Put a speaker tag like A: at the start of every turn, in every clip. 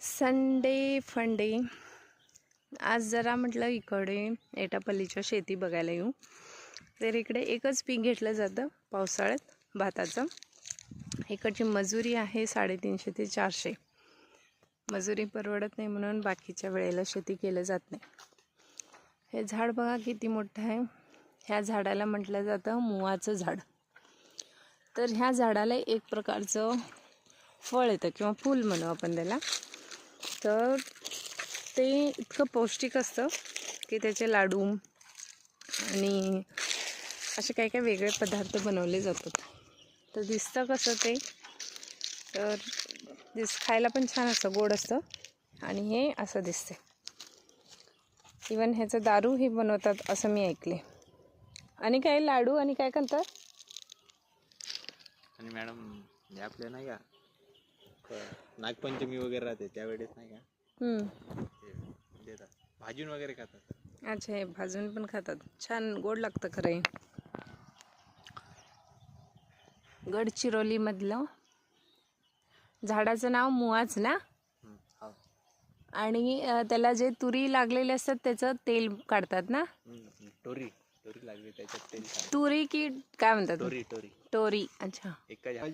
A: Sunday फंडे आज जरा म्हटलं इकडे एटापल्लीच्या शेती बघायला येऊ. तर इकडे एकच पीक घेतलं जातं पावसाळ्यात, भाताचं. इकडची मजुरी आहे 350 ते 400. मजुरी परवडत नाही म्हणून बाकीच्या वेळेला शेती केलं जात नाही. हे झाड बघा किती मोठं आहे. ह्या झाडाला म्हटलं जातं मुवाचं झाड. तर ह्या झाडाला एक प्रकारचं फळ येतं किंवा फूल म्हणू आपण त्याला. तर ते इतकं पौष्टिक असतं की त्याचे लाडू आणि असे काही काही वेगळे पदार्थ बनवले जातात. तर दिसतं कसं ते, तर खायला पण छान असतं, गोड असतं. आणि हे असं दिसते. इवन ह्याचं दारूही बनवतात असं मी ऐकले. आणि काय लाडू आणि काय करतात.
B: आणि मॅडम हे आपले नाही का नागपंचमी वगैरे राहते त्यावेळेस नाही का देतात, भाजून वगैरे खातात.
A: अच्छा, हे भाजून पण खातात. छान गोड लागतं खरं हे. गडचिरोलीमधलं झाडाचं नाव मुवाच ना. आणि त्याला जे तुरी लागलेले असतात त्याचं तेल काढतात ना.
B: टोरी लागली त्याच्यात तेल.
A: तुरी की काय म्हणतात. टोरी. अच्छा,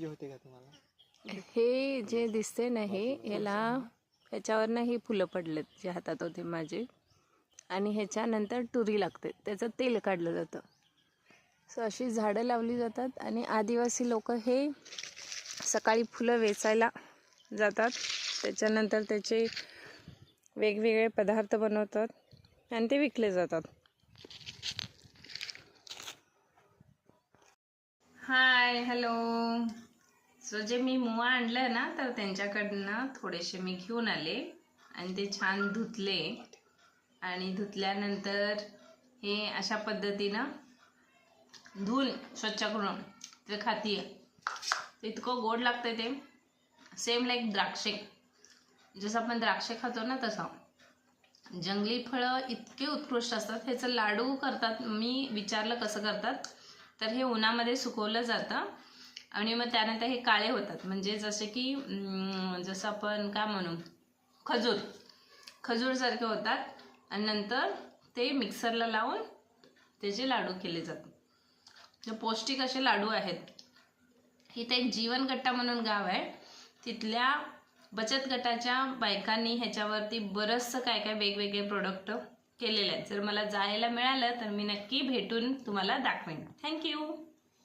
B: होते का तुम्हाला.
A: हे जे दिसते ना हे ह्याच्यावरनं हे फुलं पडलेत जे हातात होते माझे. आणि ह्याच्यानंतर तुरी लागते, त्याचं तेल काढलं जातं. सो अशी झाडं लावली जातात. आणि आदिवासी लोक हे सकाळी फुलं वेचायला जातात, त्याच्यानंतर त्याचे वेगवेगळे पदार्थ बनवतात आणि ते विकले जातात. हाय, हॅलो. सो जे मी मुवा आणलं ना, तर त्यांच्याकडनं थोडेसे मी घेऊन आले आणि ते छान धुतले. आणि धुतल्यानंतर हे अशा पद्धतीनं धुवून स्वच्छ करून ते खातीये. इतकं गोड लागतं ते, सेम लाईक द्राक्षे. जसं आपण द्राक्षे खातो ना तसं. जंगली फळं इतके उत्कृष्ट असतात. ह्याचं लाडू करतात. मी विचारलं कसं करतात, तर हे उन्हामध्ये सुकवलं जातं आणि मग त्यानंतर हे काळे होतात. म्हणजे जसे की जसं आपण काय म्हणू, खजूरसारखे होतात. आणि नंतर ते मिक्सरला लावून त्याचे लाडू केले जातात. पौष्टिक असे लाडू आहेत. इथं एक जीवनगट्टा म्हणून गाव आहे, तिथल्या बचत गटाच्या बायकांनी ह्याच्यावरती बरंचसं काय काय वेगवेगळे प्रोडक्ट केलेले आहेत. जर मला जायला मिळालं तर मी नक्की भेटून तुम्हाला दाखवेन. थँक्यू.